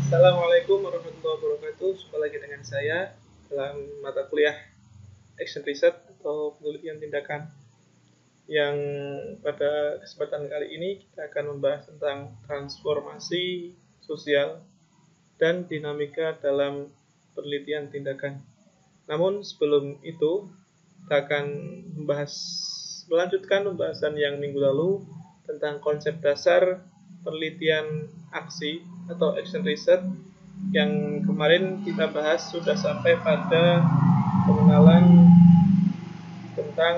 Assalamualaikum warahmatullahi wabarakatuh. Jumpa lagi dengan saya dalam mata kuliah Action Research atau penelitian tindakan. Yang pada kesempatan kali ini kita akan membahas tentang transformasi sosial dan dinamika dalam penelitian tindakan. Namun sebelum itu kita akan melanjutkan pembahasan yang minggu lalu tentang konsep dasar penelitian aksi atau action research. Yang kemarin kita bahas sudah sampai pada pengenalan tentang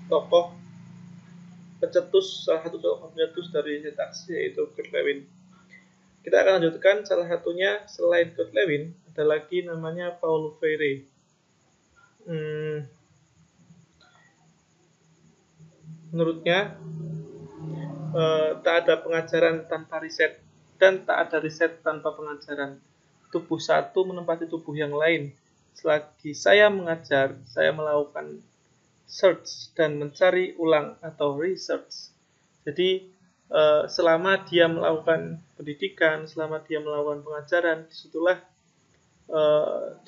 tokoh pencetus, salah satu tokoh pencetus dari riset aksi, yaitu Kurt Lewin. Kita akan lanjutkan, salah satunya selain Kurt Lewin ada lagi namanya Paulo Freire. Menurutnya tak ada pengajaran tanpa riset dan tak ada riset tanpa pengajaran. Tubuh satu menempati tubuh yang lain. Selagi saya mengajar, saya melakukan search dan mencari ulang atau research. Jadi selama dia melakukan pendidikan, selama dia melakukan pengajaran, disitulah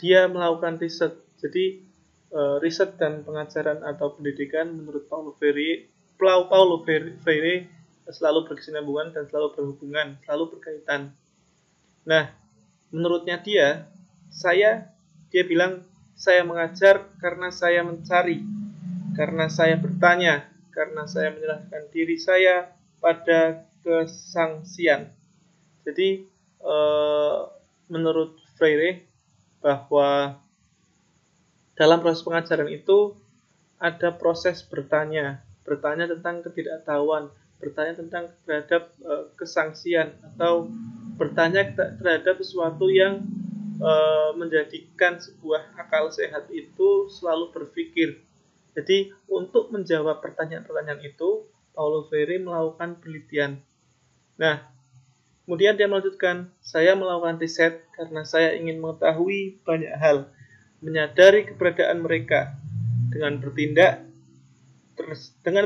dia melakukan riset. Jadi riset dan pengajaran atau pendidikan menurut Paulo Freire selalu berkesinambungan dan selalu berhubungan, selalu berkaitan. Nah, menurutnya dia bilang, saya mengajar karena saya mencari, karena saya bertanya, karena saya menyerahkan diri saya pada kesangsian. Jadi menurut Freire bahwa dalam proses pengajaran itu ada proses bertanya tentang ketidaktahuan, bertanya tentang terhadap kesangsian, atau bertanya terhadap sesuatu yang menjadikan sebuah akal sehat itu selalu berpikir. Jadi untuk menjawab pertanyaan-pertanyaan itu, Paulo Freire melakukan penelitian. Nah, kemudian dia melanjutkan, saya melakukan riset karena saya ingin mengetahui banyak hal, menyadari keberadaan mereka. Dengan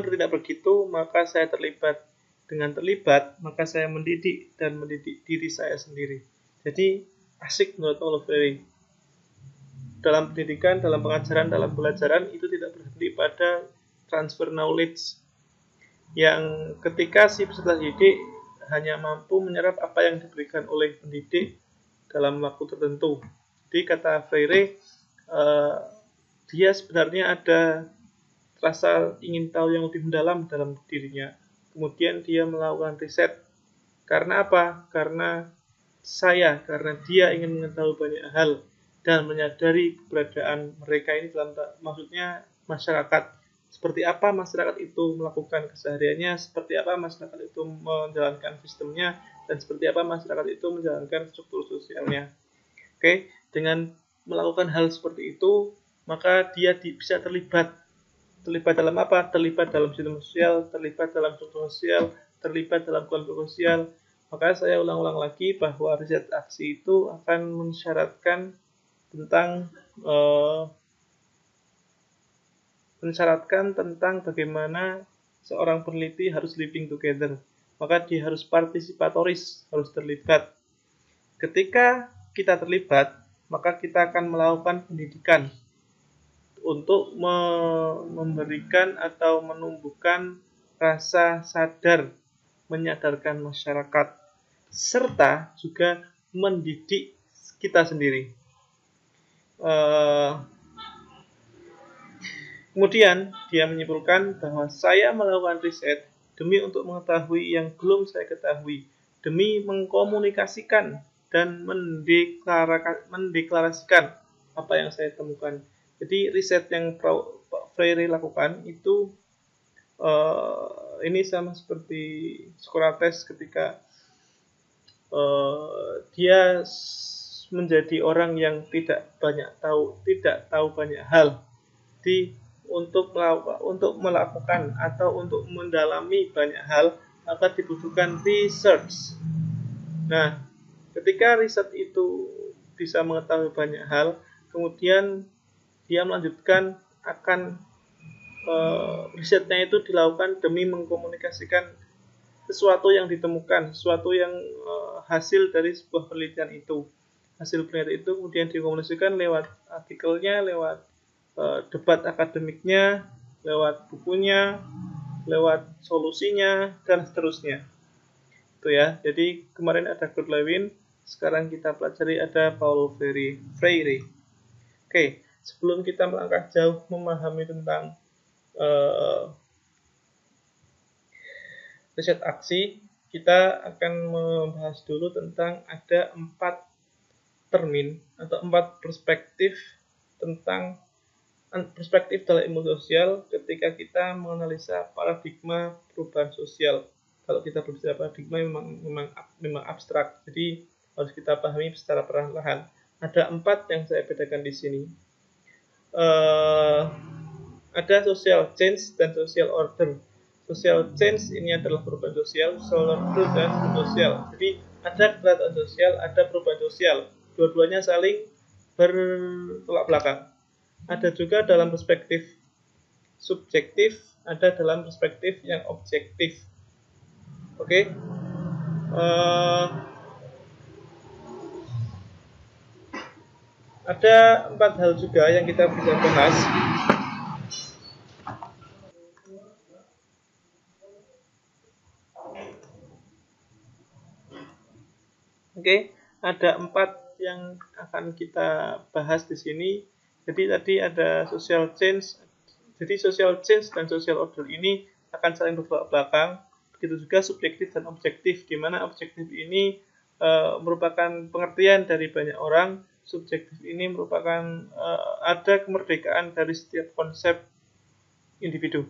bertindak begitu, maka saya terlibat. Dengan terlibat, maka saya mendidik diri saya sendiri. Jadi asik menurut Paulo Freire. Dalam pendidikan, dalam pengajaran, dalam pelajaran itu tidak berhenti pada transfer knowledge, yang ketika si peserta didik hanya mampu menyerap apa yang diberikan oleh pendidik dalam waktu tertentu. Jadi kata Freire, dia sebenarnya ada rasa ingin tahu yang lebih mendalam dalam dirinya. Kemudian dia melakukan riset. Karena apa? Karena dia ingin mengetahui banyak hal dan menyadari keberadaan mereka ini, dalam maksudnya masyarakat. Seperti apa masyarakat itu melakukan kesehariannya, seperti apa masyarakat itu menjalankan sistemnya, dan seperti apa masyarakat itu menjalankan struktur sosialnya. Oke, dengan melakukan hal seperti itu, maka dia bisa terlibat dalam apa? Terlibat dalam sistem sosial, terlibat dalam struktur sosial, terlibat dalam kelompok sosial. Maka saya ulang-ulang lagi bahwa riset aksi itu akan mensyaratkan tentang bagaimana seorang peneliti harus living together. Maka dia harus partisipatoris, harus terlibat. Ketika kita terlibat, maka kita akan melakukan pendidikan untuk memberikan atau menumbuhkan rasa sadar, menyadarkan masyarakat, serta juga mendidik kita sendiri. Kemudian dia menyimpulkan bahwa saya melakukan riset demi untuk mengetahui yang belum saya ketahui, demi mengkomunikasikan dan mendeklarasikan apa yang saya temukan. Jadi riset yang Freire lakukan itu ini sama seperti Socrates ketika dia menjadi orang yang tidak tahu banyak hal. Jadi untuk melakukan atau untuk mendalami banyak hal, maka dibutuhkan research. Nah, ketika riset itu bisa mengetahui banyak hal, kemudian dia melanjutkan akan risetnya itu dilakukan demi mengkomunikasikan sesuatu yang ditemukan, sesuatu yang hasil dari sebuah penelitian itu. Hasil penelitian itu kemudian dikomunikasikan lewat artikelnya, lewat debat akademiknya, lewat bukunya, lewat solusinya, dan seterusnya. Itu ya. Jadi kemarin ada Kurt Lewin, sekarang kita pelajari ada Paulo Freire. Oke, sebelum kita melangkah jauh memahami tentang riset aksi, kita akan membahas dulu tentang ada 4 termin atau 4 perspektif tentang perspektif dalam ilmu sosial ketika kita menganalisa paradigma perubahan sosial. Kalau kita berbicara paradigma memang abstrak, jadi harus kita pahami secara perlahan-lahan. Ada 4 yang saya bedakan di sini. Ada social change dan social order. Social change ini adalah perubahan sosial, social order dan sosial. Jadi ada kegiatan sosial, ada perubahan sosial. Dua-duanya saling bertolak belakang. Ada juga dalam perspektif subjektif, ada dalam perspektif yang objektif. Oke. Ada 4 hal juga yang kita bisa bahas. Oke, ada 4 yang akan kita bahas di sini. Jadi tadi ada social change. Jadi social change dan social order ini akan saling bertolak belakang. Begitu juga subjektif dan objektif, di mana objektif ini merupakan pengertian dari banyak orang. Subjektif ini merupakan ada kemerdekaan dari setiap konsep individu.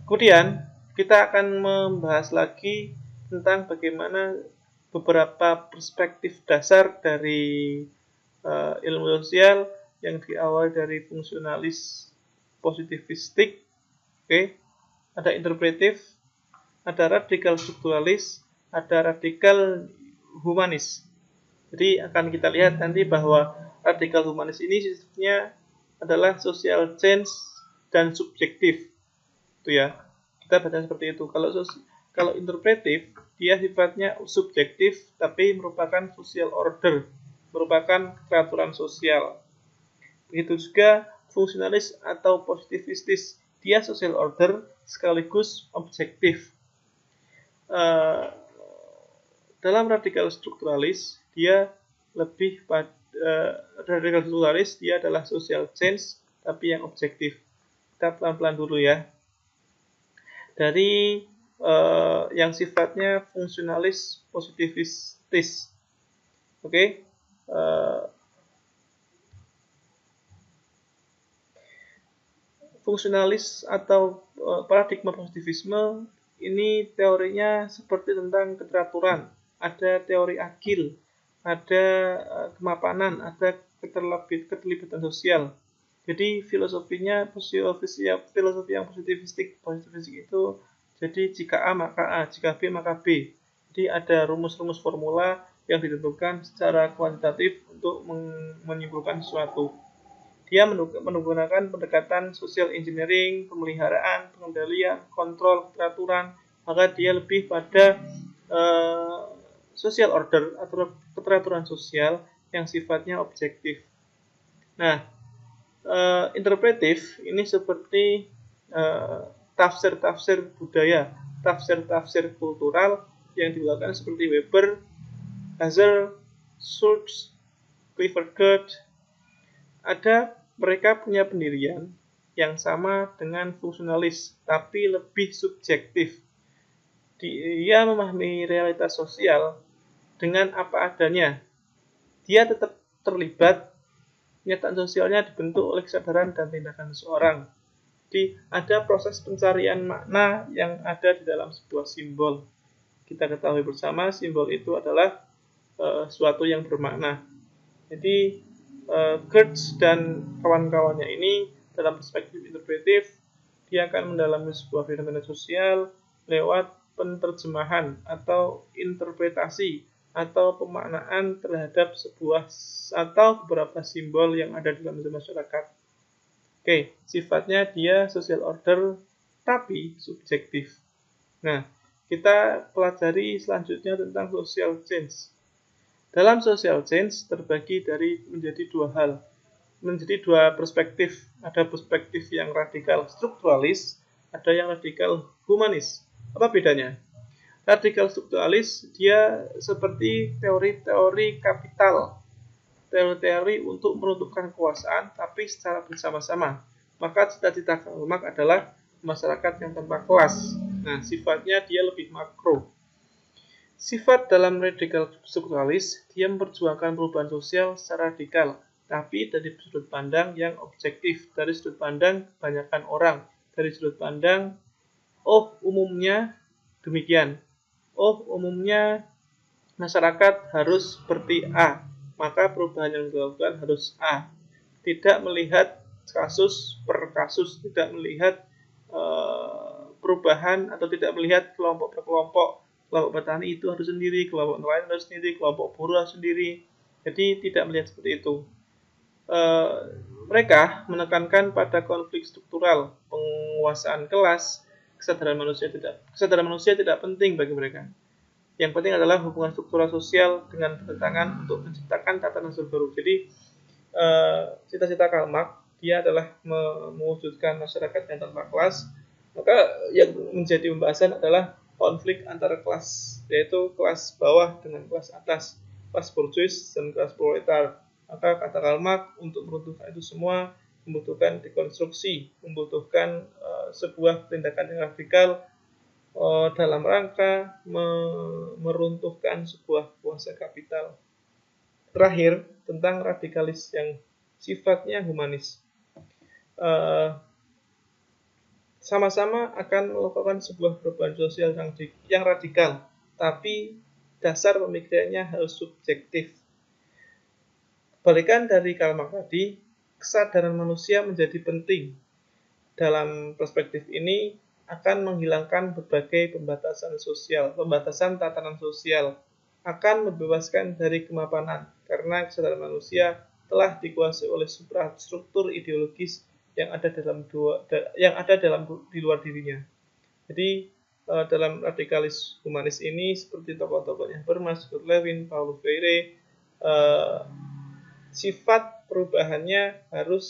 Kemudian kita akan membahas lagi tentang bagaimana beberapa perspektif dasar dari ilmu sosial yang diawali dari fungsionalis positivistik, ada interpretif, ada radikal strukturalis, ada radikal humanis. Jadi akan kita lihat nanti bahwa radikal humanis ini sifatnya adalah social change dan subjektif, itu ya. Kita baca seperti itu. Kalau interpretif, dia sifatnya subjektif, tapi merupakan social order, merupakan peraturan sosial. Begitu juga fungsionalis atau positivistis, dia social order sekaligus objektif. Dalam radikal strukturalis, dia lebih pada radikal strukturalis, dia adalah social change, tapi yang objektif. Kita pelan-pelan dulu ya. Dari yang sifatnya fungsionalis positivistis. Oke. Fungsionalis atau paradigma positivisme ini teorinya seperti tentang keteraturan. Ada teori akil, ada kemapanan, ada keterlibatan sosial. Jadi filosofinya filosofi yang positivistik. Positivistik itu jadi jika A maka A, jika B maka B. Jadi ada rumus-rumus formula yang ditentukan secara kuantitatif untuk menyimpulkan sesuatu. Dia menggunakan pendekatan social engineering, pemeliharaan, pengendalian, kontrol, keteraturan. Maka dia lebih pada social order atau keteraturan sosial yang sifatnya objektif. Nah, interpretif ini seperti tafsir-tafsir budaya, tafsir-tafsir kultural yang dilakukan seperti Weber, Husserl, Schultz, Kierkegaard. Mereka punya pendirian yang sama dengan fungsionalis, tapi lebih subjektif. Dia memahami realitas sosial dengan apa adanya. Dia tetap terlibat, kenyataan sosialnya dibentuk oleh kesadaran dan tindakan seseorang. Jadi ada proses pencarian makna yang ada di dalam sebuah simbol. Kita ketahui bersama simbol itu adalah suatu yang bermakna. Jadi Kurtz dan kawan-kawannya ini dalam perspektif interpretif, dia akan mendalami sebuah fenomena sosial lewat penerjemahan atau interpretasi atau pemaknaan terhadap sebuah atau beberapa simbol yang ada dalam masyarakat. Sifatnya dia social order tapi subjektif. Nah, kita pelajari selanjutnya tentang social change. Dalam social change terbagi menjadi dua hal, menjadi dua perspektif. Ada perspektif yang radikal strukturalis, ada yang radikal humanis. Apa bedanya? Radikal strukturalis dia seperti teori-teori kapital, teori-teori untuk meruntuhkan kekuasaan, tapi secara bersama-sama. Maka cita-cita Karl Marx adalah masyarakat yang tanpa kelas. Nah, sifatnya dia lebih makro. Sifat dalam radikal strukturalis, dia memperjuangkan perubahan sosial secara radikal, tapi dari sudut pandang yang objektif, dari sudut pandang kebanyakan orang, dari sudut pandang, umumnya demikian. Umumnya masyarakat harus seperti A, maka perubahan yang dilakukan harus A. Tidak melihat kasus per kasus, tidak melihat perubahan atau tidak melihat kelompok per kelompok. Kelompok petani itu harus sendiri, kelompok nelayan harus sendiri, kelompok buruh harus sendiri. Jadi tidak melihat seperti itu. Mereka menekankan pada konflik struktural, penguasaan kelas, kesadaran manusia tidak penting bagi mereka. Yang penting adalah hubungan struktural sosial dengan bertentangan untuk menciptakan tatanan sosial baru. Jadi cita-cita Karl Marx dia adalah mewujudkan masyarakat yang tanpa kelas. Maka yang menjadi pembahasan adalah konflik antara kelas, yaitu kelas bawah dengan kelas atas, kelas borjuis dan kelas proletar. Maka kata Karl Marx, untuk meruntuhkan itu semua membutuhkan dekonstruksi, membutuhkan sebuah tindakan yang radikal dalam rangka meruntuhkan sebuah kuasa kapital. Terakhir, tentang radikalis yang sifatnya humanis. Sama-sama akan melakukan sebuah perubahan sosial yang radikal, tapi dasar pemikirannya harus subjektif. Balikan dari Karl Marx tadi, kesadaran manusia menjadi penting. Dalam perspektif ini akan menghilangkan berbagai pembatasan sosial, pembatasan tatanan sosial, akan membebaskan dari kemapanan, karena kesadaran manusia telah dikuasai oleh suprastruktur ideologis yang ada di luar dirinya. Jadi dalam radikalis humanis ini seperti tokoh-tokohnya Habermas, Kurt Lewin, Paulo Freire, sifat perubahannya harus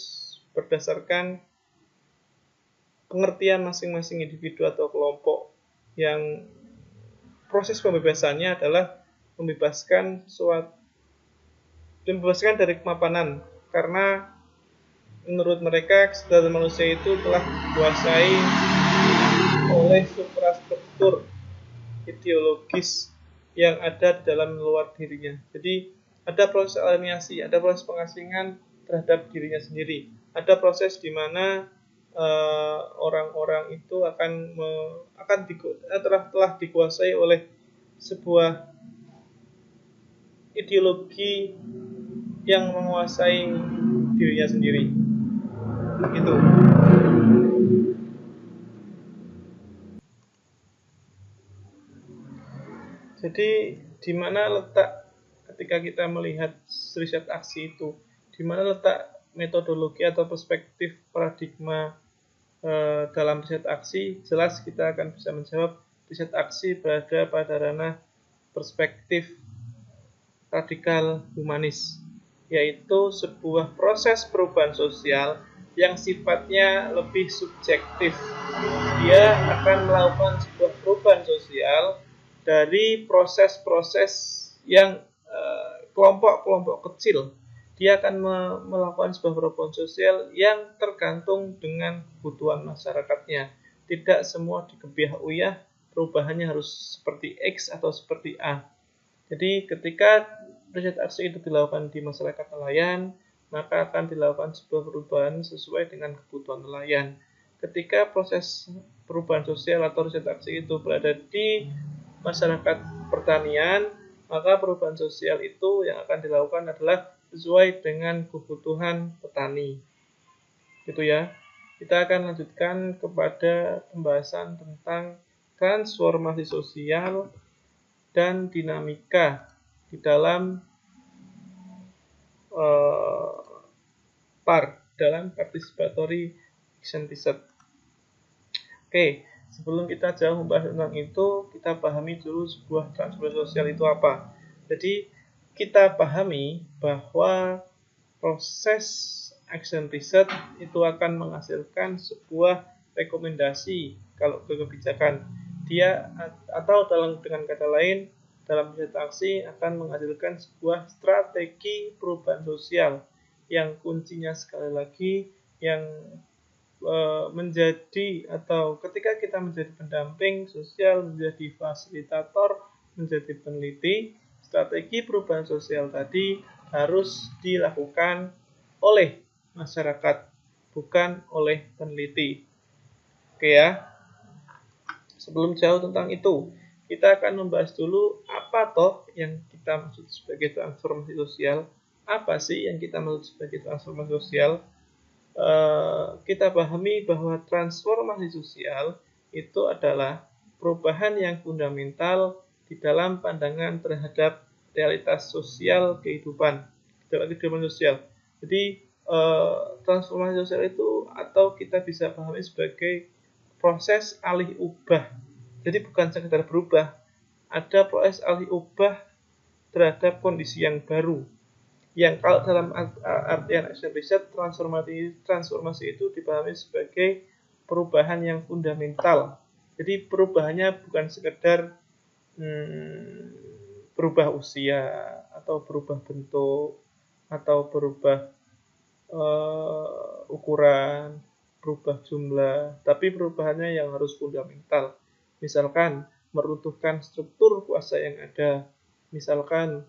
berdasarkan pengertian masing-masing individu atau kelompok, yang proses pembebasannya adalah membebaskan dari kemapanan, karena menurut mereka kesadaran manusia itu telah dikuasai oleh suprastruktur ideologis yang ada di dalam luar dirinya. Jadi ada proses alienasi, ada proses pengasingan terhadap dirinya sendiri, ada proses di mana orang-orang itu telah dikuasai oleh sebuah ideologi yang menguasai dirinya sendiri. Itu. Jadi di mana letak ketika kita melihat riset aksi itu, di mana letak metodologi atau perspektif paradigma dalam riset aksi? Jelas kita akan bisa menjawab riset aksi berada pada ranah perspektif radikal humanis, yaitu sebuah proses perubahan sosial yang sifatnya lebih subjektif. Dia akan melakukan sebuah perubahan sosial dari proses-proses yang kelompok-kelompok kecil. Dia akan melakukan sebuah perubahan sosial yang tergantung dengan kebutuhan masyarakatnya. Tidak semua dikebiah-uyah perubahannya harus seperti X atau seperti A. Jadi ketika riset aksi itu dilakukan di masyarakat nelayan, maka akan dilakukan sebuah perubahan sesuai dengan kebutuhan nelayan. Ketika proses perubahan sosial atau riset aksi itu berada di masyarakat pertanian, maka perubahan sosial itu yang akan dilakukan adalah sesuai dengan kebutuhan petani. Gitu ya. Kita akan lanjutkan kepada pembahasan tentang transformasi sosial dan dinamika di dalam dalam participatory action research. Oke, sebelum kita jauh membahas tentang itu, kita pahami dulu sebuah transformasi sosial itu apa. Jadi kita pahami bahwa proses action research itu akan menghasilkan sebuah rekomendasi kalau kebijakan dia, atau dengan kata lain dalam aksi akan menghasilkan sebuah strategi perubahan sosial yang kuncinya sekali lagi yang menjadi, atau ketika kita menjadi pendamping sosial, menjadi fasilitator, menjadi peneliti, strategi perubahan sosial tadi harus dilakukan oleh masyarakat, bukan oleh peneliti. Oke ya. Sebelum jauh tentang itu, kita akan membahas dulu apa toh yang kita maksud sebagai transformasi sosial. Apa sih yang kita maksud sebagai transformasi sosial? Kita pahami bahwa transformasi sosial itu adalah perubahan yang fundamental di dalam pandangan terhadap realitas sosial kehidupan, dalam kehidupan sosial. Jadi transformasi sosial itu, atau kita bisa pahami sebagai proses alih ubah. Jadi bukan sekedar berubah, ada proses alih ubah terhadap kondisi yang baru. Yang kalau dalam artian action research, transformasi itu dipahami sebagai perubahan yang fundamental. Jadi perubahannya bukan sekedar berubah usia, atau berubah bentuk, atau berubah ukuran, berubah jumlah, tapi perubahannya yang harus fundamental. Misalkan meruntuhkan struktur kuasa yang ada, misalkan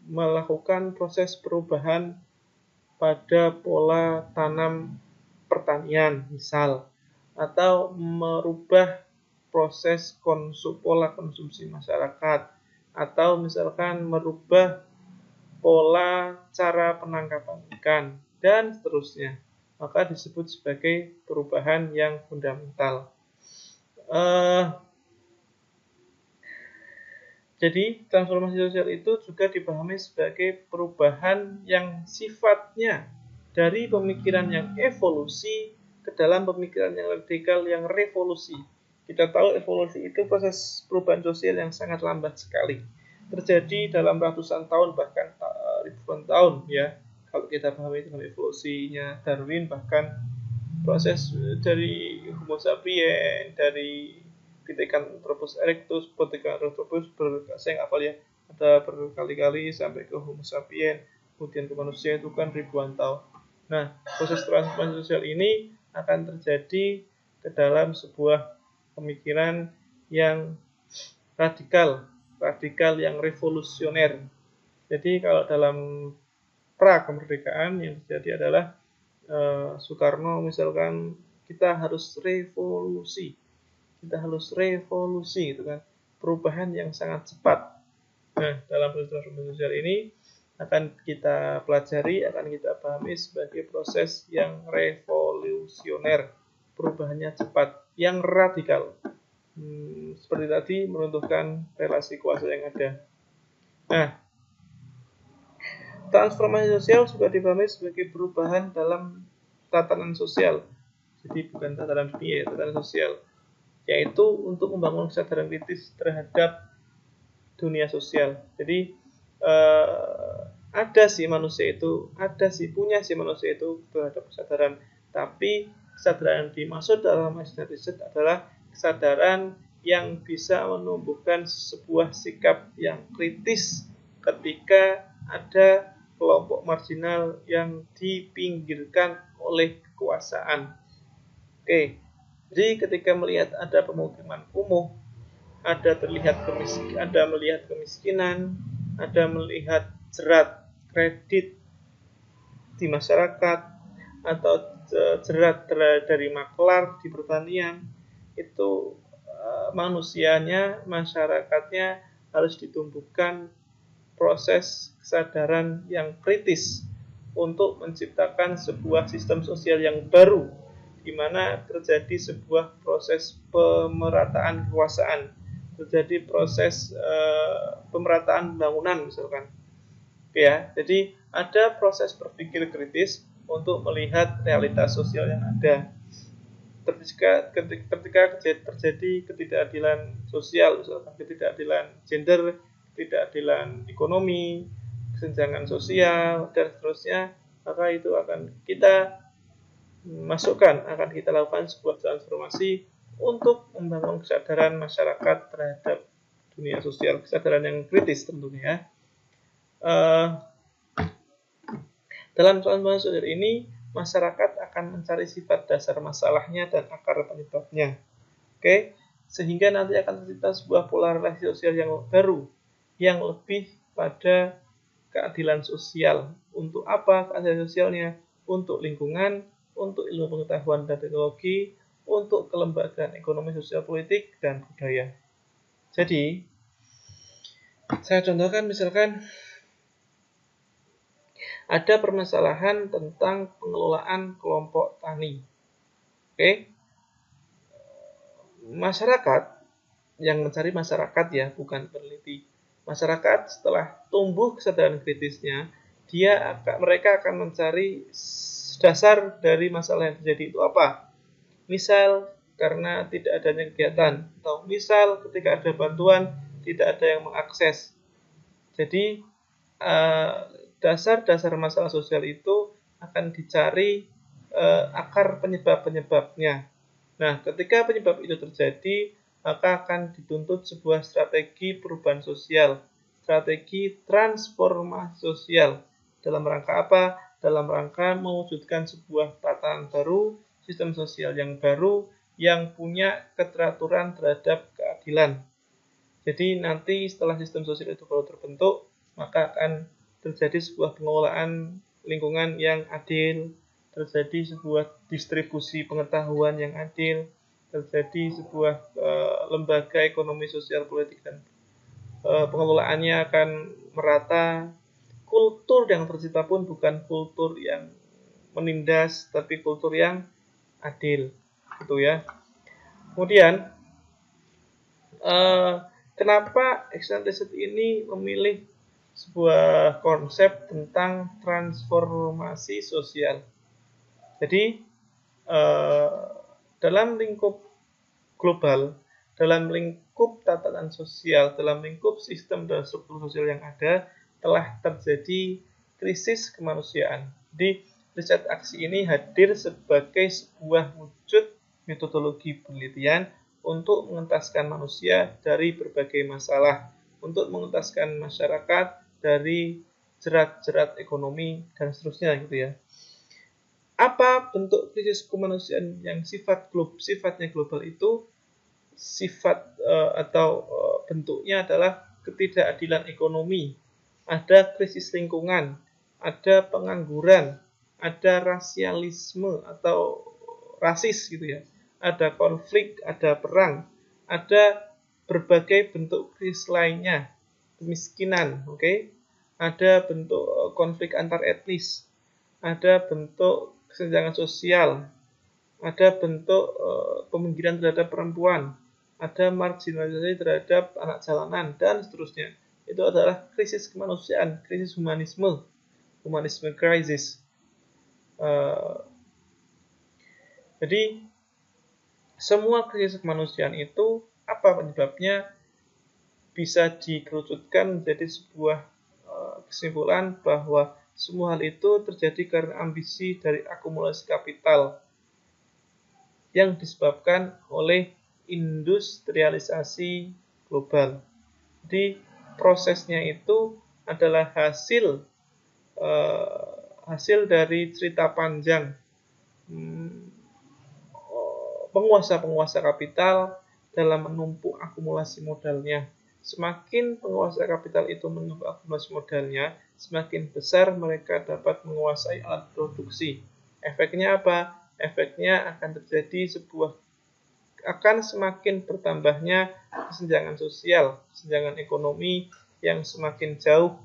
melakukan proses perubahan pada pola tanam pertanian misal, atau merubah proses pola konsumsi masyarakat, atau misalkan merubah pola cara penangkapan ikan, dan seterusnya, maka disebut sebagai perubahan yang fundamental. Jadi transformasi sosial itu juga dipahami sebagai perubahan yang sifatnya dari pemikiran yang evolusi ke dalam pemikiran yang radikal, yang revolusi. Kita tahu evolusi itu proses perubahan sosial yang sangat lambat sekali, terjadi dalam ratusan tahun, bahkan ribuan tahun ya. Kalau kita pahami dengan evolusinya Darwin, bahkan proses dari Homo sapiens, dari Pithecanthropus erectus, Pithecanthropus saya nggak ya, ada berkali-kali sampai ke Homo sapiens, kemudian ke manusia, itu kan ribuan tahun. Nah, proses transformasi sosial ini akan terjadi ke dalam sebuah pemikiran yang radikal yang revolusioner. Jadi kalau dalam pra kemerdekaan yang terjadi adalah Soekarno misalkan, kita harus revolusi itu kan, perubahan yang sangat cepat. Nah, dalam proses transformasi sosial ini akan kita pelajari, akan kita pahami sebagai proses yang revolusioner, perubahannya cepat, yang radikal. Seperti tadi, meruntuhkan relasi kuasa yang ada. Nah, transformasi sosial juga dipahami sebagai perubahan dalam tatanan sosial. Jadi bukan tatanan dunia, tatanan sosial, yaitu untuk membangun kesadaran kritis terhadap dunia sosial. Jadi punya manusia itu terhadap kesadaran, tapi kesadaran yang dimaksud dalam action research adalah kesadaran yang bisa menumbuhkan sebuah sikap yang kritis ketika ada kelompok marginal yang dipinggirkan oleh kekuasaan. Oke. Jadi ketika melihat ada pemukiman kumuh, ada melihat kemiskinan, ada melihat jerat kredit di masyarakat, atau jerat dari maklar di pertanian, itu manusianya, masyarakatnya harus ditumbuhkan proses kesadaran yang kritis untuk menciptakan sebuah sistem sosial yang baru, di mana terjadi sebuah proses pemerataan kekuasaan, terjadi proses pemerataan bangunan misalkan. Oke ya, jadi ada proses berpikir kritis untuk melihat realitas sosial yang ada. ketika terjadi ketidakadilan sosial, misalkan ketidakadilan gender, ketidakadilan ekonomi, kesenjangan sosial, dan seterusnya, maka itu akan kita akan kita lakukan sebuah transformasi untuk membangun kesadaran masyarakat terhadap dunia sosial, kesadaran yang kritis tentunya. Dalam transformasi sosial ini, masyarakat akan mencari sifat dasar masalahnya dan akar penyebabnya. Oke, sehingga nanti akan tercipta sebuah pola relasi sosial yang baru, yang lebih pada keadilan sosial. Untuk apa keadilan sosialnya? Untuk lingkungan, untuk ilmu pengetahuan dan teknologi, untuk kelembagaan ekonomi, sosial, politik, dan budaya. Jadi, saya contohkan misalkan ada permasalahan tentang pengelolaan kelompok tani. Oke, masyarakat yang mencari masyarakat ya, bukan peneliti. Masyarakat setelah tumbuh kesadaran kritisnya, mereka akan mencari dasar dari masalah yang terjadi itu apa. Misal karena tidak adanya kegiatan, atau misal ketika ada bantuan tidak ada yang mengakses. Jadi dasar-dasar masalah sosial itu akan dicari akar penyebab-penyebabnya. Nah, ketika penyebab itu terjadi, maka akan dituntut sebuah strategi perubahan sosial, strategi transformasi sosial. Dalam rangka apa? Dalam rangka mewujudkan sebuah tatanan baru, sistem sosial yang baru, yang punya keteraturan terhadap keadilan. Jadi nanti setelah sistem sosial itu baru terbentuk, maka akan terjadi sebuah pengelolaan lingkungan yang adil, terjadi sebuah distribusi pengetahuan yang adil, terjadi sebuah lembaga ekonomi sosial politik dan pengelolaannya akan merata. Kultur yang tercipta pun bukan kultur yang menindas, tapi kultur yang adil, gitu ya. Kemudian kenapa Extended ini memilih sebuah konsep tentang transformasi sosial? Jadi dalam lingkup global, dalam lingkup tatanan sosial, dalam lingkup sistem dan struktur sosial yang ada, telah terjadi krisis kemanusiaan. Jadi riset aksi ini hadir sebagai sebuah wujud metodologi penelitian untuk mengentaskan manusia dari berbagai masalah, untuk mengentaskan masyarakat dari jerat-jerat ekonomi dan seterusnya gitu ya. Apa bentuk krisis kemanusiaan yang sifatnya global itu? Bentuknya adalah ketidakadilan ekonomi, ada krisis lingkungan, ada pengangguran, ada rasialisme atau rasis gitu ya, ada konflik, ada perang, ada berbagai bentuk krisis lainnya, kemiskinan, ada bentuk konflik antar etnis, ada bentuk kesenjangan sosial, ada bentuk pemungkiran terhadap perempuan, ada marginalisasi terhadap anak jalanan, dan seterusnya. Itu adalah krisis kemanusiaan, krisis humanisme crisis. Jadi semua krisis kemanusiaan itu apa penyebabnya bisa dikerucutkan menjadi sebuah kesimpulan bahwa semua hal itu terjadi karena ambisi dari akumulasi kapital yang disebabkan oleh industrialisasi global. Jadi prosesnya itu adalah hasil dari cerita panjang penguasa-penguasa kapital dalam menumpuk akumulasi modalnya. Semakin penguasa kapital itu menumpuk akumulasi modalnya, semakin besar mereka dapat menguasai alat produksi. Efeknya apa? Efeknya akan terjadi akan semakin bertambahnya kesenjangan sosial, kesenjangan ekonomi yang semakin jauh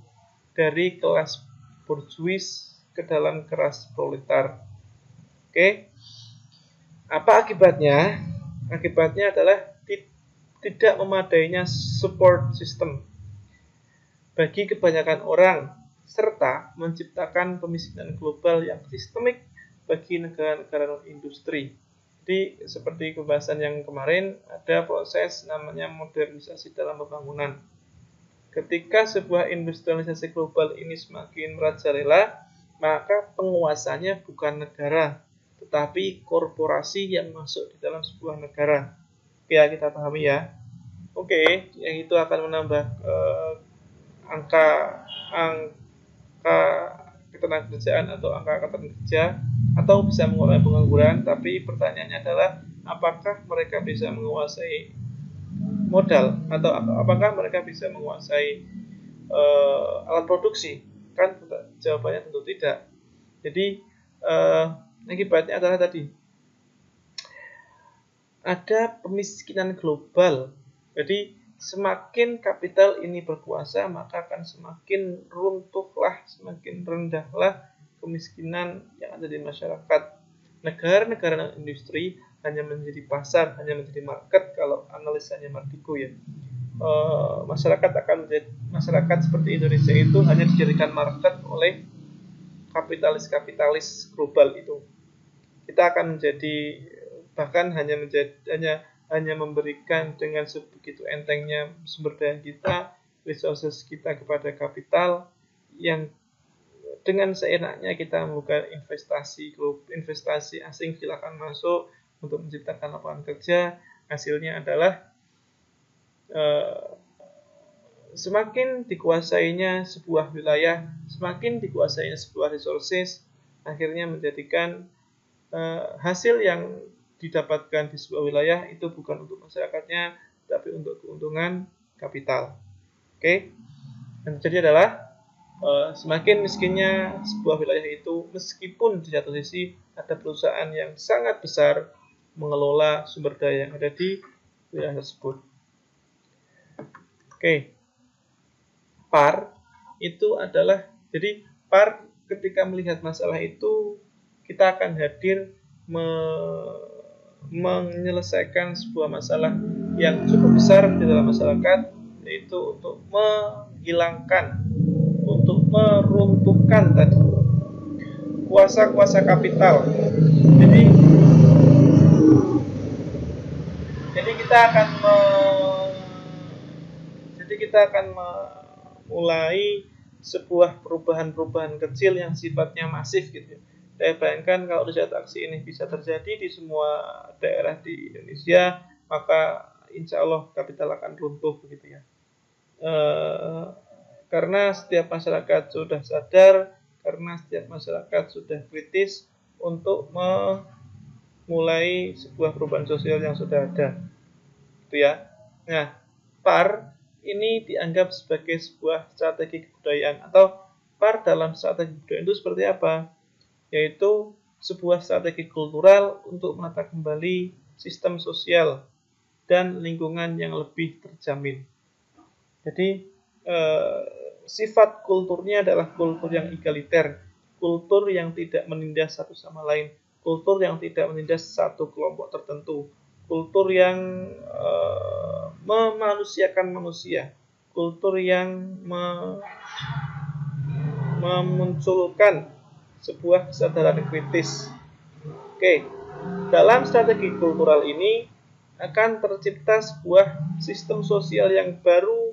dari kelas borjuis ke dalam kelas proletar. Apa akibatnya? Akibatnya adalah tidak memadainya support system bagi kebanyakan orang, serta menciptakan kemiskinan global yang sistemik bagi negara-negara non-industri. Jadi seperti pembahasan yang kemarin, ada proses namanya modernisasi dalam pembangunan. Ketika sebuah industrialisasi global ini semakin merajalela, maka penguasanya bukan negara, tetapi korporasi yang masuk di dalam sebuah negara. Oke, ya, kita pahami ya. Oke, yang itu akan menambah angka ketenagakerjaan atau angka kerja, atau bisa mengurangi pengangguran. Tapi pertanyaannya adalah, apakah mereka bisa menguasai modal, atau apakah mereka bisa menguasai alat produksi? Kan jawabannya tentu tidak. Jadi akibatnya adalah tadi ada pemiskinan global. Jadi semakin kapital ini berkuasa, maka akan semakin runtuhlah, semakin rendahlah kemiskinan yang ada di masyarakat. Negara-negara industri hanya menjadi pasar, hanya menjadi market kalau analisanya Martiko ya. Masyarakat seperti Indonesia itu hanya dijadikan market oleh kapitalis global itu. Kita akan menjadi, bahkan hanya memberikan dengan sebegitu entengnya sumber daya kita, resources kita kepada kapital, yang dengan seenaknya kita membuka investasi asing silakan masuk untuk menciptakan lapangan kerja. Hasilnya adalah semakin dikuasainya sebuah wilayah, semakin dikuasainya sebuah resources, akhirnya menjadikan hasil yang didapatkan di sebuah wilayah itu bukan untuk masyarakatnya, tapi untuk keuntungan kapital. Oke, yang terjadi adalah semakin miskinnya sebuah wilayah itu, meskipun di satu sisi ada perusahaan yang sangat besar mengelola sumber daya yang ada di wilayah tersebut. Oke, PAR itu adalah, jadi PAR ketika melihat masalah itu, kita akan hadir menyelesaikan sebuah masalah yang cukup besar di dalam masyarakat, yaitu untuk menghilangkan, untuk meruntuhkan tadi kuasa-kuasa kapital. Jadi kita akan memulai sebuah perubahan-perubahan kecil yang sifatnya masif gitu. Saya bayangkan kalau riset aksi ini bisa terjadi di semua daerah di Indonesia, maka insya Allah kapital akan runtuh begitu ya. Karena setiap masyarakat sudah sadar, karena setiap masyarakat sudah kritis untuk memulai sebuah perubahan sosial yang sudah ada, gitu ya. Nah, PAR ini dianggap sebagai sebuah strategi kebudayaan, atau PAR dalam strategi kebudayaan itu seperti apa? Yaitu sebuah strategi kultural untuk menata kembali sistem sosial dan lingkungan yang lebih terjamin. Jadi sifat kulturnya adalah kultur yang egaliter, kultur yang tidak menindas satu sama lain, kultur yang tidak menindas satu kelompok tertentu, kultur yang memanusiakan manusia, kultur yang memunculkan sebuah kesadaran kritis. Oke, dalam strategi kultural ini akan tercipta sebuah sistem sosial yang baru,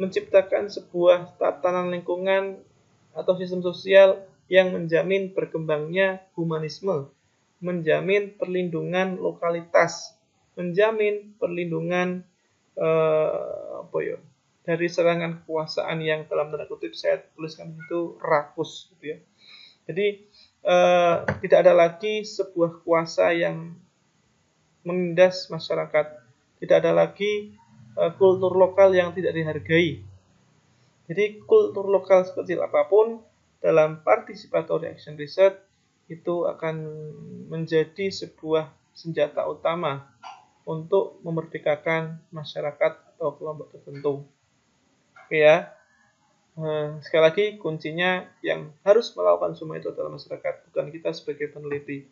menciptakan sebuah tatanan lingkungan atau sistem sosial yang menjamin berkembangnya humanisme, menjamin perlindungan lokalitas, menjamin perlindungan dari serangan kekuasaan yang dalam tanda kutip saya tuliskan itu rakus gitu ya. Jadi tidak ada lagi sebuah kuasa yang menindas masyarakat, tidak ada lagi kultur lokal yang tidak dihargai. Jadi kultur lokal sekecil apapun dalam participatory action research itu akan menjadi sebuah senjata utama untuk memerdekakan masyarakat atau kelompok tertentu. Oke ya. Sekali lagi kuncinya yang harus melakukan semua itu adalah masyarakat, bukan kita sebagai peneliti.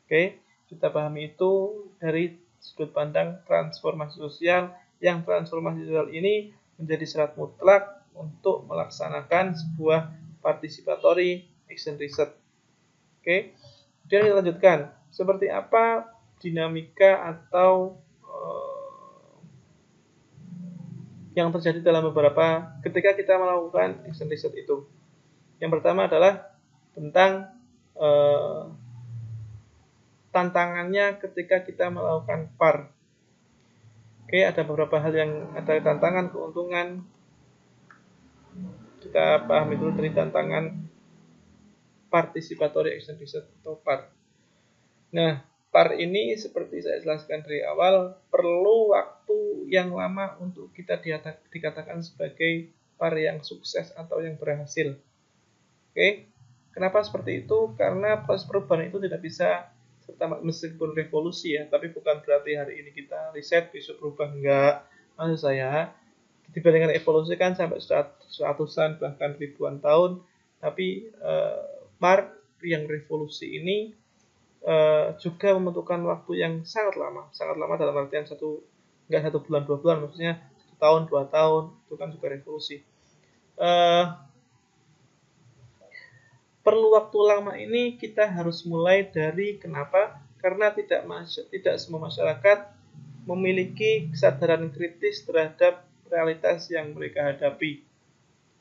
Oke, kita pahami itu dari sudut pandang transformasi sosial, yang transformasi sosial ini menjadi syarat mutlak untuk melaksanakan sebuah participatory action research. Oke, kemudian kita lanjutkan. seperti apa dinamika atau yang terjadi dalam beberapa ketika kita melakukan action research itu. Yang pertama adalah tentang tantangannya ketika kita melakukan PAR. Oke, ada beberapa hal yang ada tantangan, keuntungan. Kita pahami dulu dari tantangan participatory action research atau PAR. Nah, PAR ini seperti saya jelaskan dari awal, perlu waktu yang lama untuk kita dikatakan sebagai PAR yang sukses atau yang berhasil. Oke, kenapa seperti itu? Karena proses perubahan itu tidak bisa serta meskipun revolusi ya, tapi bukan berarti hari ini kita riset besok berubah, enggak. Maksud saya, dibandingkan evolusi kan sampai ratusan bahkan ribuan tahun, tapi PAR yang revolusi ini juga membutuhkan waktu yang sangat lama dalam artian nggak 1 bulan 2 bulan, maksudnya 1 tahun 2 tahun, itu kan juga revolusi. Perlu waktu lama ini kita harus mulai dari kenapa? Karena tidak semua masyarakat memiliki kesadaran kritis terhadap realitas yang mereka hadapi.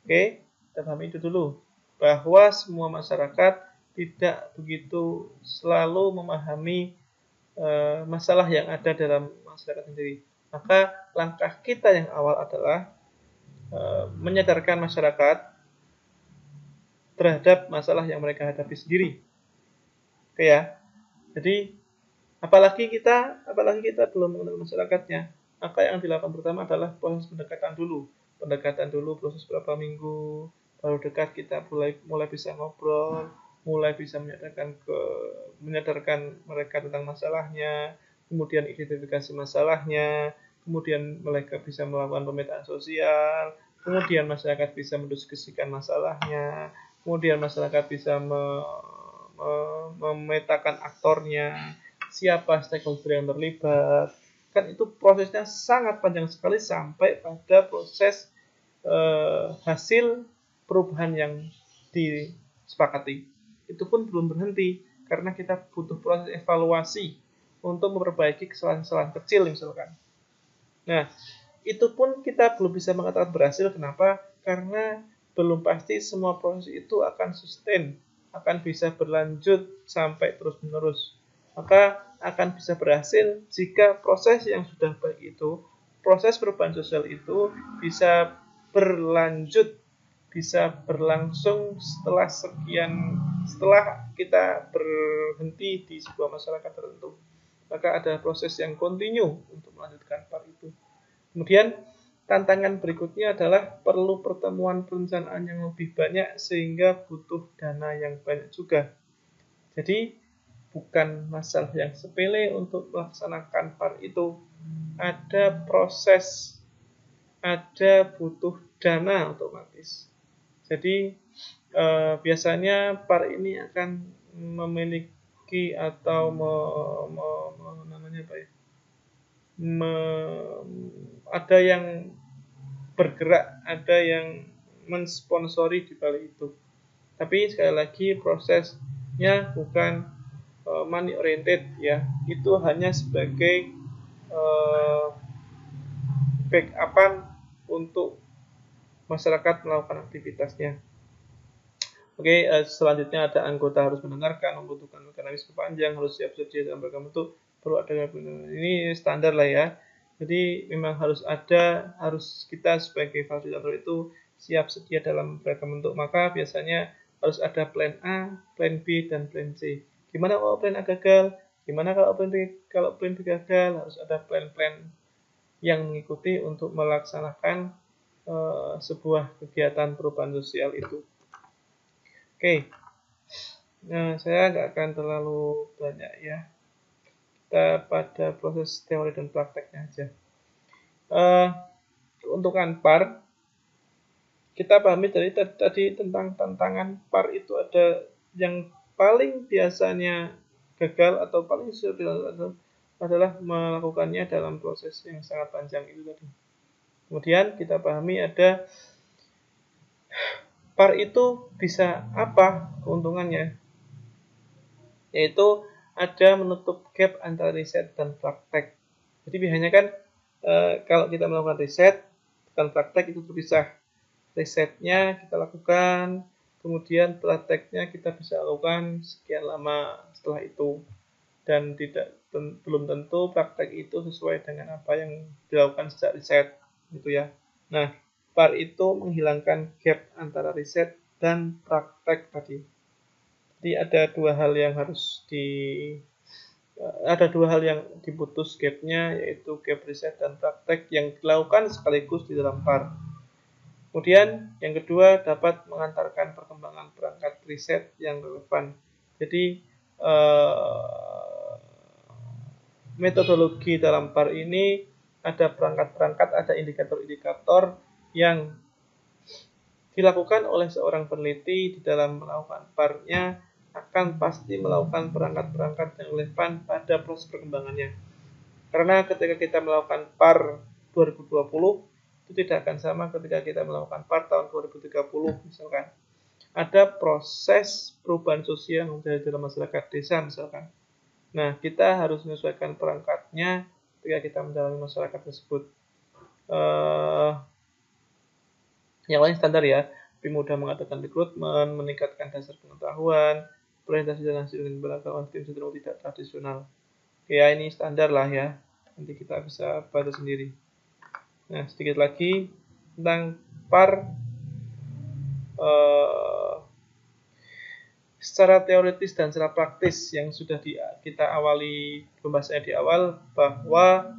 Oke, kita pahami itu dulu, bahwa semua masyarakat tidak begitu selalu memahami masalah yang ada dalam masyarakat sendiri. Maka langkah kita yang awal adalah menyadarkan masyarakat terhadap masalah yang mereka hadapi sendiri. Oke ya. Jadi apalagi kita belum mengenal masyarakatnya, maka yang dilakukan pertama adalah proses pendekatan dulu. Proses berapa minggu, baru dekat kita mulai bisa ngobrol, mulai bisa menyadarkan mereka tentang masalahnya, kemudian identifikasi masalahnya, kemudian mereka bisa melakukan pemetaan sosial, kemudian masyarakat bisa mendiskusikan masalahnya, kemudian masyarakat bisa memetakan aktornya, siapa stakeholder yang terlibat. Kan itu prosesnya sangat panjang sekali sampai pada proses hasil perubahan yang disepakati. Itu pun belum berhenti karena kita butuh proses evaluasi untuk memperbaiki kesalahan-kesalahan kecil misalkan. Nah, itu pun kita belum bisa mengatakan berhasil. Kenapa? Karena belum pasti semua proses itu akan sustain, akan bisa berlanjut sampai terus-menerus. Maka akan bisa berhasil jika proses yang sudah baik itu, proses perubahan sosial itu bisa berlanjut, bisa berlangsung setelah kita berhenti di sebuah masyarakat tertentu. Maka ada proses yang kontinu untuk melanjutkan PAR itu. Kemudian tantangan berikutnya adalah perlu pertemuan perencanaan yang lebih banyak sehingga butuh dana yang banyak juga. Jadi bukan masalah yang sepele untuk melaksanakan PAR itu. Ada proses, ada butuh dana otomatis. Jadi biasanya PAR ini akan memiliki atau ada yang bergerak, ada yang mensponsori di balik itu. Tapi sekali lagi prosesnya bukan money oriented ya, itu hanya sebagai backupan untuk masyarakat melakukan aktivitasnya. Oke, selanjutnya ada anggota harus mendengarkan, membutuhkan mekanisme panjang, harus siap sedia dalam beragam bentuk, perlu ada ini standar lah ya. Jadi memang harus kita sebagai fasilitator itu siap sedia dalam beragam bentuk. Maka biasanya harus ada plan A, plan B, dan plan C. Gimana kalau plan A gagal? Gimana kalau plan B gagal? Harus ada plan-plan yang mengikuti untuk melaksanakan sebuah kegiatan perubahan sosial itu. Oke, nah saya nggak akan terlalu banyak ya. Kita pada proses teori dan prakteknya aja. Keuntungan PAR, kita pahami dari tadi tentang tantangan PAR itu ada yang paling biasanya gagal atau paling sulit adalah melakukannya dalam proses yang sangat panjang itu tadi. Kemudian kita pahami ada PAR itu bisa apa keuntungannya? Yaitu ada menutup gap antara riset dan praktek. Jadi biasanya kan kalau kita melakukan riset dan praktek itu terpisah. Risetnya kita lakukan, kemudian prakteknya kita bisa lakukan sekian lama setelah itu, dan belum tentu praktek itu sesuai dengan apa yang dilakukan sejak riset gitu ya. Nah, PAR itu menghilangkan gap antara riset dan praktek tadi. Jadi ada dua hal yang diputus gapnya, yaitu gap riset dan praktek yang dilakukan sekaligus di dalam PAR. Kemudian yang kedua, dapat mengantarkan perkembangan perangkat riset yang relevan. Jadi metodologi dalam PAR ini ada perangkat-perangkat, ada indikator-indikator yang dilakukan oleh seorang peneliti di dalam melakukan PAR-nya akan pasti melakukan perangkat-perangkat yang relevan pada proses perkembangannya. Karena ketika kita melakukan PAR 2020, itu tidak akan sama ketika kita melakukan PAR tahun 2030 misalkan. Ada proses perubahan sosial yang terjadi dalam masyarakat desa misalkan. Nah, kita harus menyesuaikan perangkatnya ketika kita mendalami masyarakat tersebut. Yang lain standar ya, lebih mudah mengadakan rekrutmen, meningkatkan dasar pengetahuan, presentasi dan hasil dengan beragam tim cenderung tidak tradisional. Ya, ini standar lah ya, nanti kita bisa baca sendiri. Nah, sedikit lagi tentang PAR. Secara teoritis dan secara praktis yang sudah kita awali pembahasannya di awal, bahwa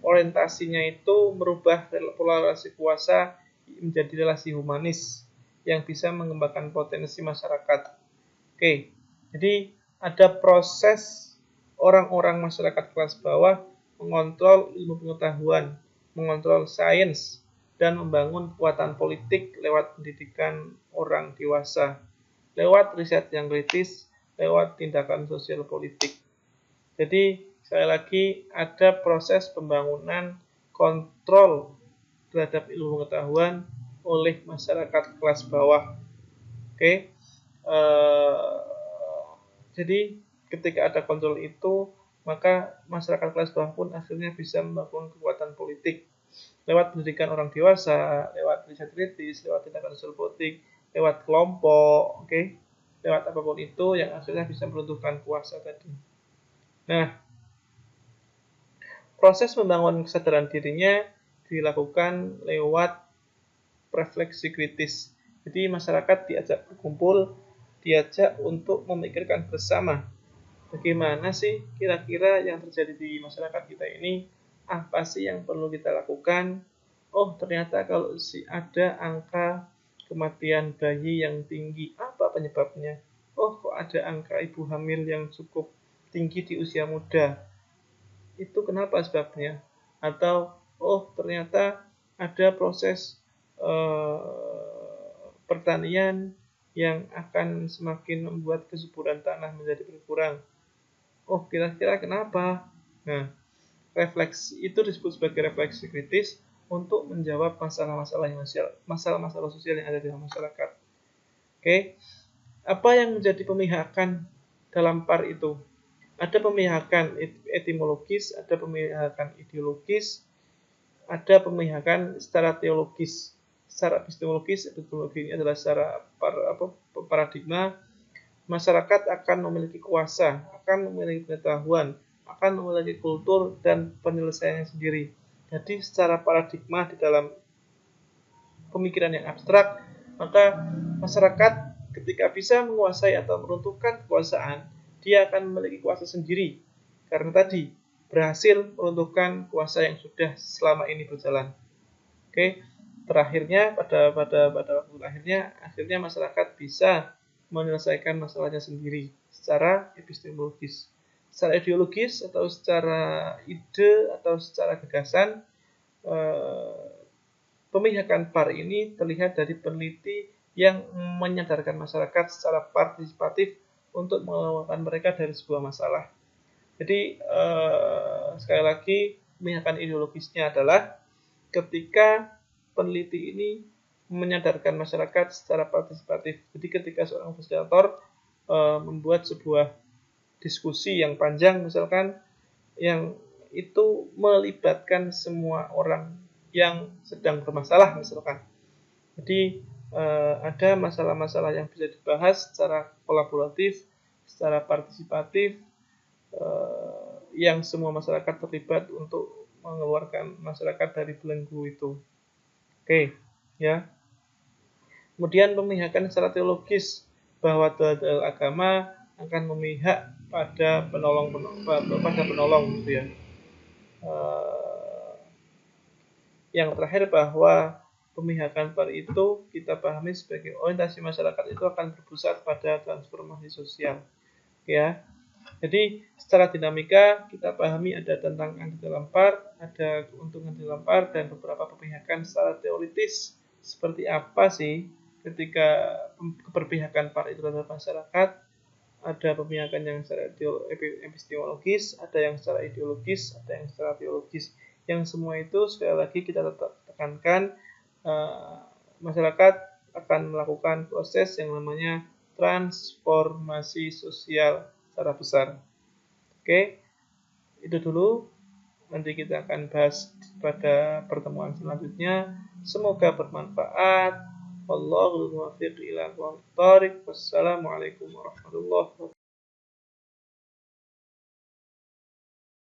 orientasinya itu merubah polarisasi kuasa menjadi relasi humanis yang bisa mengembangkan potensi masyarakat. Oke, jadi ada proses orang-orang masyarakat kelas bawah mengontrol ilmu pengetahuan, mengontrol sains, dan membangun kekuatan politik lewat pendidikan orang dewasa, lewat riset yang kritis, lewat tindakan sosial politik. Jadi, sekali lagi ada proses pembangunan kontrol terhadap ilmu pengetahuan oleh masyarakat kelas bawah. Oke. Jadi ketika ada kontrol itu, maka masyarakat kelas bawah pun akhirnya bisa membangun kekuatan politik lewat pendidikan orang dewasa, lewat riset kritis, lewat tindakan sosial politik, lewat kelompok, lewat apapun itu yang akhirnya bisa meruntuhkan kuasa tadi. Nah, proses membangun kesadaran dirinya dilakukan lewat refleksi kritis. Jadi masyarakat diajak berkumpul, diajak untuk memikirkan bersama bagaimana sih kira-kira yang terjadi di masyarakat kita ini, apa sih yang perlu kita lakukan. Oh, ternyata kalau ada angka kematian bayi yang tinggi, apa penyebabnya? Oh, kok ada angka ibu hamil yang cukup tinggi di usia muda, itu kenapa sebabnya? Atau oh, ternyata ada proses pertanian yang akan semakin membuat kesuburan tanah menjadi berkurang. Oh, kira-kira kenapa? Nah, refleksi itu disebut sebagai refleksi kritis untuk menjawab masalah-masalah sosial yang ada di masyarakat. Oke, apa yang menjadi pemihakan dalam PAR itu? Ada pemihakan etimologis, ada pemihakan ideologis, ada pemihakan secara teologis. Secara epistemologi ini adalah secara paradigma. Masyarakat akan memiliki kuasa, akan memiliki pengetahuan, akan memiliki kultur dan penyelesaiannya sendiri. Jadi secara paradigma di dalam pemikiran yang abstrak, maka masyarakat ketika bisa menguasai atau meruntuhkan kekuasaan, dia akan memiliki kuasa sendiri. Karena tadi berhasil meruntuhkan kuasa yang sudah selama ini berjalan. Terakhirnya pada waktu akhirnya masyarakat bisa menyelesaikan masalahnya sendiri secara epistemologis. Secara ideologis atau secara ide atau secara gagasan, pemihakan PAR ini terlihat dari peneliti yang menyadarkan masyarakat secara partisipatif untuk mengeluarkan mereka dari sebuah masalah. Jadi sekali lagi, pemihakan ideologisnya adalah ketika peneliti ini menyadarkan masyarakat secara partisipatif. Jadi ketika seorang fasilitator membuat sebuah diskusi yang panjang misalkan, yang itu melibatkan semua orang yang sedang bermasalah misalkan. Jadi ada masalah-masalah yang bisa dibahas secara kolaboratif, secara partisipatif, yang semua masyarakat terlibat untuk mengeluarkan masyarakat dari belenggu itu. Oke, ya. Kemudian pemihakan secara teologis, bahwa dalil agama akan memihak pada penolong gitu ya. Yang terakhir bahwa pemihakan PAR itu kita pahami sebagai orientasi masyarakat itu akan berpusat pada transformasi sosial, ya. Jadi secara dinamika kita pahami ada tantangan di dalam PAR, ada keuntungan di dalam PAR, dan beberapa pemihakan secara teoritis seperti apa sih ketika keberpihakan PAR itu terhadap masyarakat. Ada pemihakan yang secara epistemologis, ada yang secara ideologis, ada yang secara teologis. Yang semua itu sekali lagi kita tetap tekankan, masyarakat akan melakukan proses yang namanya transformasi sosial secara besar. Oke, itu dulu. Nanti kita akan bahas pada pertemuan selanjutnya. Semoga bermanfaat. Wallahul muwaffiq ila aqwamit thoriq. Wassalamualaikum warahmatullahi wabarakatuh.